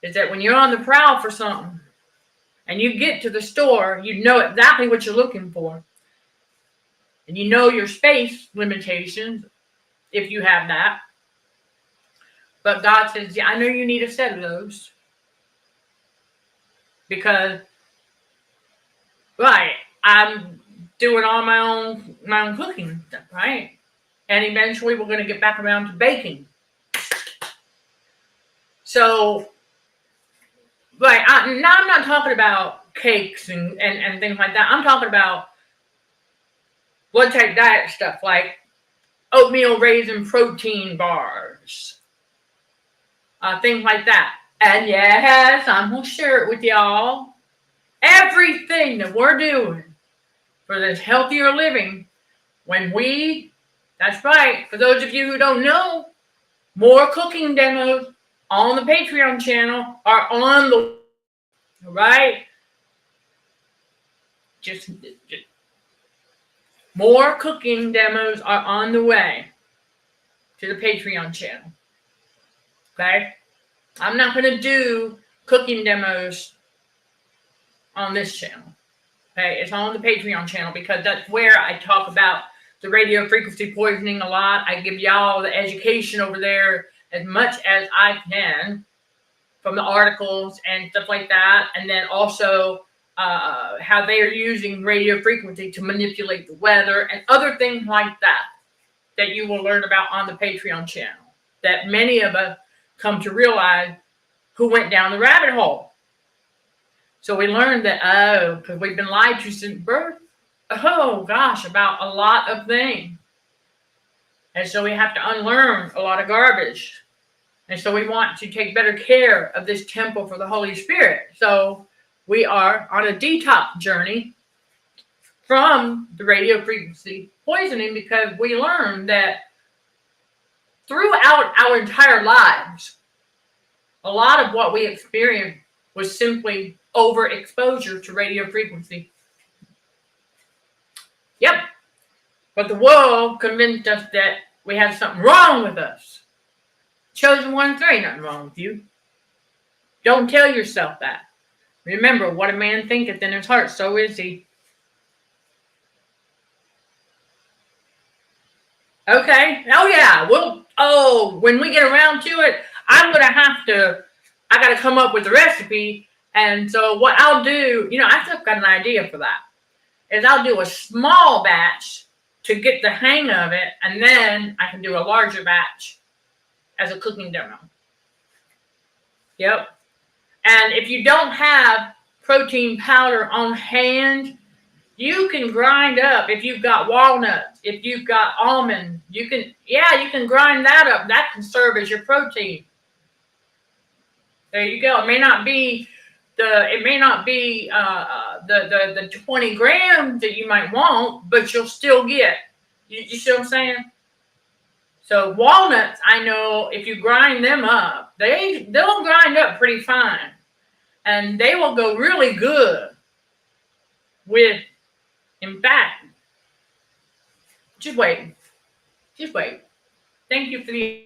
is that when you're on the prowl for something and you get to the store, you know exactly what you're looking for. And you know your space limitations. if you have that. But God says, yeah, I know you need a set of those. Because, right, I'm doing all my own cooking stuff, right? And eventually we're going to get back around to baking. So, right, now I'm not talking about cakes and things like that. I'm talking about blood type diet stuff like oatmeal raisin protein bars, things like that. And yes, I'm going to share it with y'all. Everything that we're doing for this healthier living, that's right, for those of you who don't know, more cooking demos on the Patreon channel are on the, right? Just more cooking demos are on the way to the Patreon channel. Okay? I'm not going to do cooking demos on this channel. Okay? It's on the Patreon channel because that's where I talk about the radio frequency poisoning a lot. I give y'all the education over there as much as I can from the articles and stuff like that. And then also how they are using radio frequency to manipulate the weather and other things like that you will learn about on the Patreon channel that many of us come to realize who went down the rabbit hole. So we learned that, because we've been lied to since birth, about a lot of things. And so we have to unlearn a lot of garbage. And so we want to take better care of this temple for the Holy Spirit. So we are on a detox journey from the radio frequency poisoning because we learned that throughout our entire lives, a lot of what we experienced was simply overexposure to radio frequency. Yep. But the world convinced us that we had something wrong with us. Chosen one, there ain't nothing wrong with you. Don't tell yourself that. Remember, what a man thinketh in his heart, so is he. Okay. Oh, yeah. When we get around to it, I got to come up with a recipe. And so what I'll do, I still got an idea for that, is I'll do a small batch to get the hang of it. And then I can do a larger batch as a cooking demo. Yep. And if you don't have protein powder on hand, you can grind up. If you've got walnuts, if you've got almonds, you can grind that up. That can serve as your protein. There you go. It may not be the 20 grams that you might want, but you'll still get. You see what I'm saying? So walnuts, I know if you grind them up, they'll grind up pretty fine. And they will go really good with, in fact, just wait. Thank you for the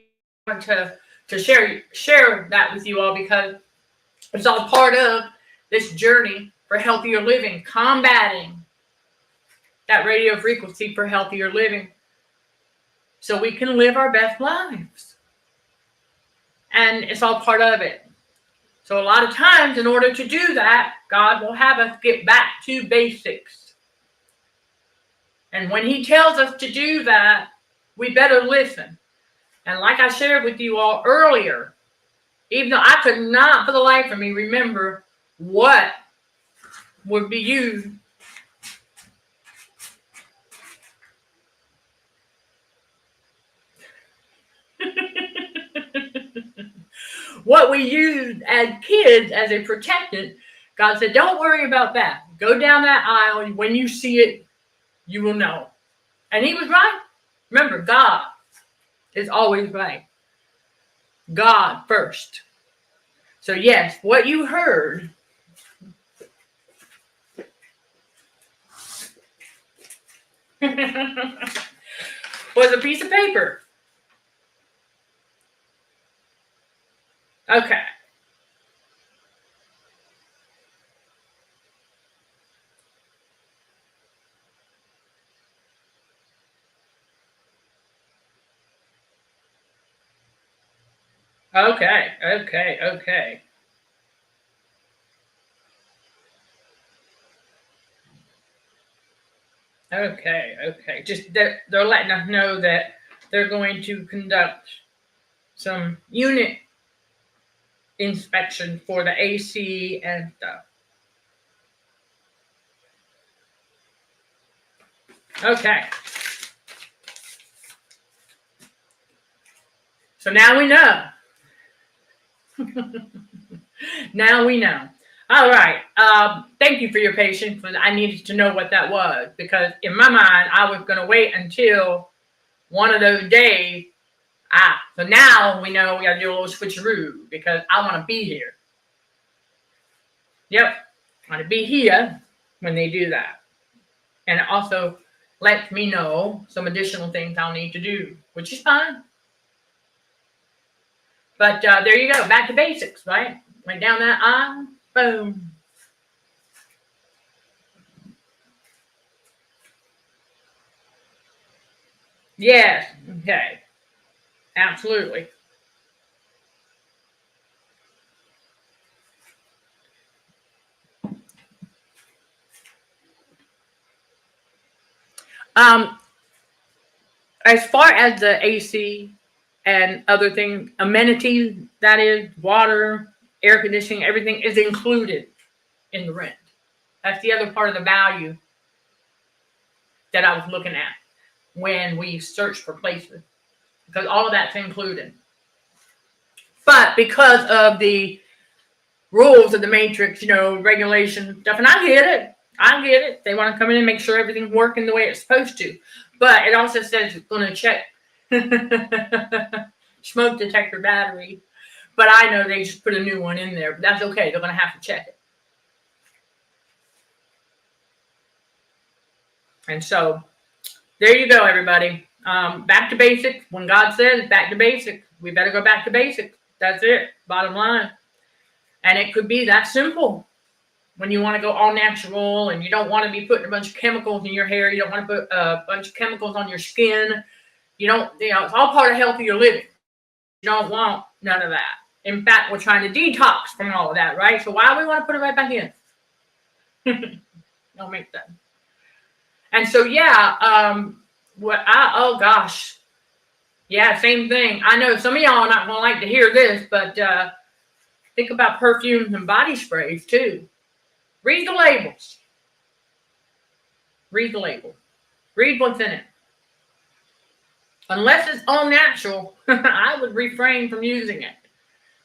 to share that with you all because it's all part of this journey for healthier living, combating that radio frequency for healthier living so we can live our best lives. And it's all part of it. So a lot of times, in order to do that, God will have us get back to basics. And when he tells us to do that, we better listen. And like I shared with you all earlier, even though I could not for the life of me remember what would be used what we used as kids as a protectant, God said, don't worry about that. Go down that aisle. And when you see it, you will know. And he was right. Remember, God is always right. God first. So yes, what you heard was a piece of paper. Okay. Okay, okay, okay. Okay, okay. Just they're letting us know that they're going to conduct some unit inspection for the AC and stuff. Okay. So now we know. Now we know. All right. Thank you for your patience. But I needed to know what that was because in my mind I was going to wait until one of those days. So now we know we got to do a little switcheroo because I want to be here. Yep, I want to be here when they do that, and it also lets me know some additional things I'll need to do, which is fine. But there you go, back to basics, right? Went down that aisle, boom. Yes, okay, absolutely. Um, as far as the AC and other things, amenities, that is, water, air conditioning, everything is included in the rent. That's the other part of the value that I was looking at when we searched for places, because all of that's included. But because of the rules of the matrix, regulation stuff, and I get it. They want to come in and make sure everything's working the way it's supposed to. But it also says it's going to check smoke detector battery. But I know they just put a new one in there. But that's okay. They're going to have to check it. And so there you go, everybody. Back to basics. When God says back to basics, we better go back to basics. That's it. Bottom line. And it could be that simple. When you want to go all natural and you don't want to be putting a bunch of chemicals in your hair, you don't want to put a bunch of chemicals on your skin. It's all part of healthier living. You don't want none of that. In fact, we're trying to detox from all of that, right? So why do we want to put it right back in? Don't make sense. And so, oh gosh. Yeah, same thing. I know some of y'all are not going to like to hear this, but think about perfumes and body sprays too. Read the labels. Read the label. Read what's in it. Unless it's all natural, I would refrain from using it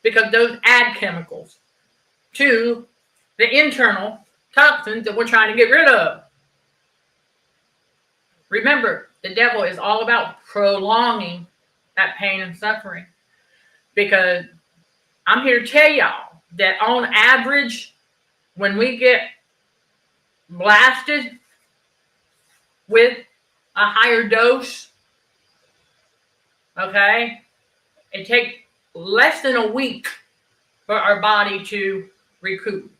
because those add chemicals to the internal toxins that we're trying to get rid of. Remember, the devil is all about prolonging that pain and suffering, because I'm here to tell y'all that on average, when we get blasted with a higher dose, okay, it takes less than a week for our body to recoup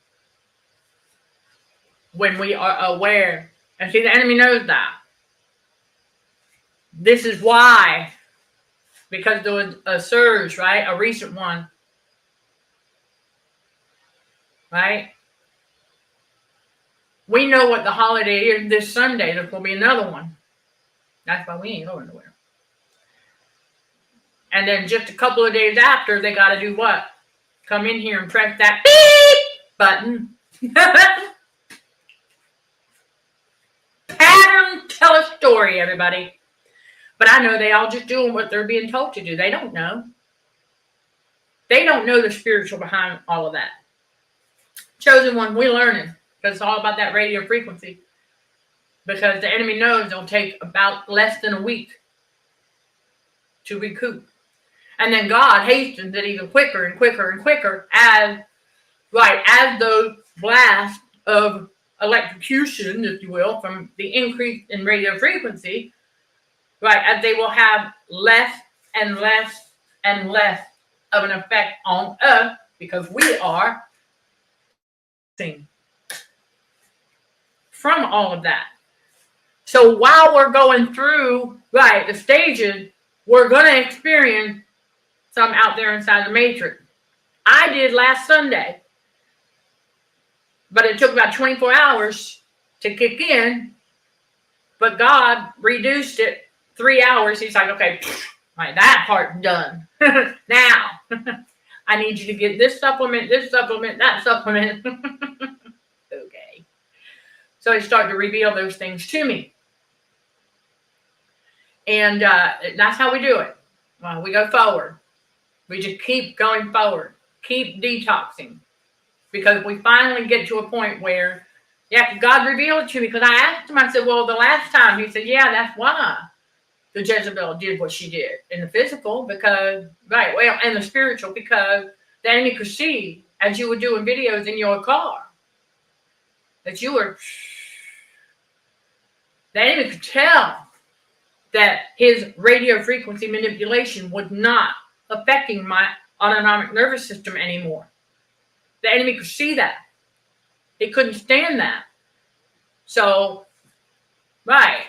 when we are aware. And see, the enemy knows that. This is why, because there was a surge, right? A recent one, right? We know what the holiday is this Sunday. There's going to be another one. That's why we ain't going nowhere. And then just a couple of days after, they got to do what? Come in here and press that beep button. Pattern tell a story, everybody. But I know they all just doing what they're being told to do. They don't know. They don't know the spiritual behind all of that. Chosen one, we're learning. Because it's all about that radio frequency. Because the enemy knows it'll take about less than a week to recoup. And then God hastens it even quicker and quicker and quicker as those blasts of electrocution, if you will, from the increase in radio frequency, right, as they will have less and less and less of an effect on us because we are seeing from all of that. So while we're going through, the stages, we're going to experience some out there inside the matrix. I did last Sunday, but it took about 24 hours to kick in, but God reduced it 3 hours. He's like, okay, right, that part's done. Now, I need you to get this supplement, that supplement. Okay. So he started to reveal those things to me. And that's how we do it. Well, we go forward. We just keep going forward. Keep detoxing. Because we finally get to a point where, yeah, God revealed it to me. Because I asked him, I said, well, the last time. He said, yeah, that's why the Jezebel did what she did. In the physical, because, right, well, and the spiritual, because the enemy could see, as you were doing videos in your car, that you were, the enemy could tell that his radio frequency manipulation was not affecting my autonomic nervous system anymore. The enemy could see that. He couldn't stand that. So, right.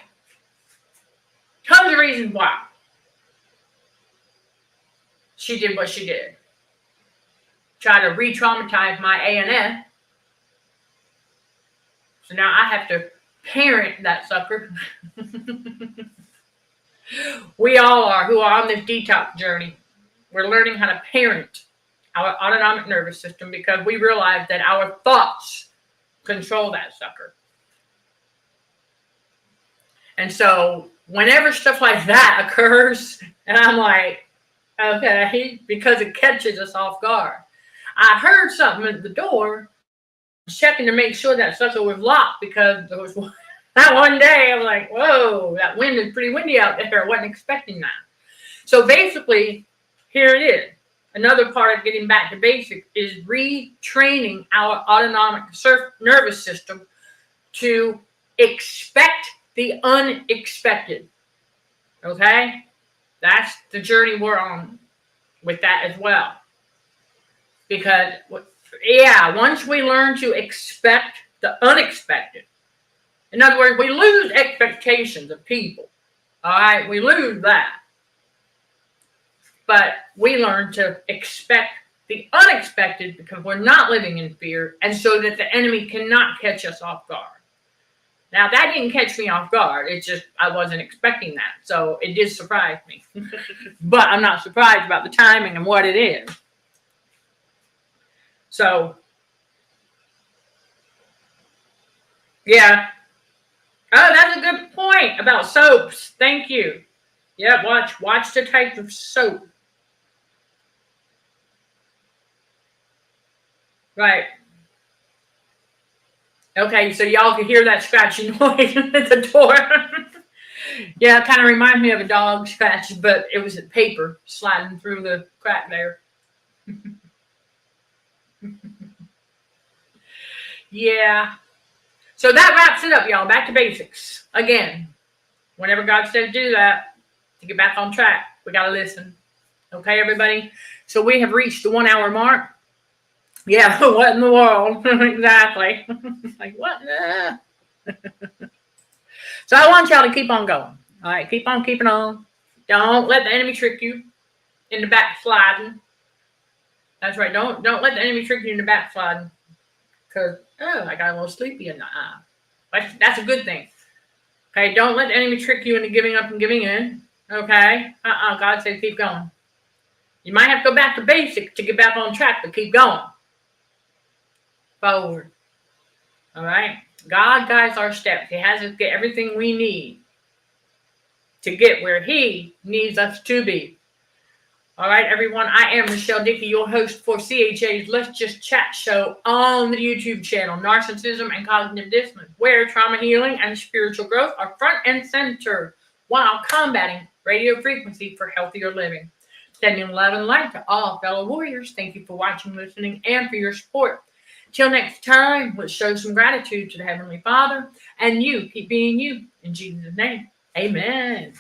Tons of reasons why she did what she did. Try to re-traumatize my ANS. So now I have to parent that sucker. We all are who are on this detox journey. We're learning how to parent our autonomic nervous system because we realize that our thoughts control that sucker. And so whenever stuff like that occurs, and I'm like, okay, because it catches us off guard. I heard something at the door, checking to make sure that sucker was locked because there was that one day I was like, whoa, that wind is pretty windy out there. I wasn't expecting that. So basically, here it is. Another part of getting back to basics is retraining our autonomic nervous system to expect the unexpected. Okay? That's the journey we're on with that as well. Because, yeah, once we learn to expect the unexpected, in other words, we lose expectations of people. All right? We lose that. But we learn to expect the unexpected because we're not living in fear, and so that the enemy cannot catch us off guard. Now, that didn't catch me off guard. It's just I wasn't expecting that. So it did surprise me. But I'm not surprised about the timing and what it is. So, yeah. Oh, that's a good point about soaps. Thank you. Yeah, watch the type of soap. Right. Okay, so y'all can hear that scratching noise at the door. Yeah, it kind of reminds me of a dog scratch, but it was paper sliding through the crack there. Yeah. So that wraps it up, y'all. Back to basics. Again, whenever God said do that, to get back on track, we got to listen. Okay, everybody? So we have reached the 1 hour mark. Yeah, what in the world? Exactly. Like, what? So I want y'all to keep on going. All right, keep on keeping on. Don't let the enemy trick you into backsliding. That's right. Don't let the enemy trick you into backsliding. Because, I got a little sleepy in the eye. That's a good thing. Okay, don't let the enemy trick you into giving up and giving in. Okay? God said keep going. You might have to go back to basics to get back on track, but keep going. Forward. All right? God guides our steps. He has us get everything we need to get where He needs us to be. All right, everyone. I am Michelle Dickey, your host for CHA's Let's Just Chat show on the YouTube channel, Narcissism and Cognitive Dissonance, where trauma healing and spiritual growth are front and center while combating radio frequency for healthier living. Sending love and light to all fellow warriors. Thank you for watching, listening, and for your support. Till next time, let's show some gratitude to the Heavenly Father, and you keep being you. In Jesus' name, amen.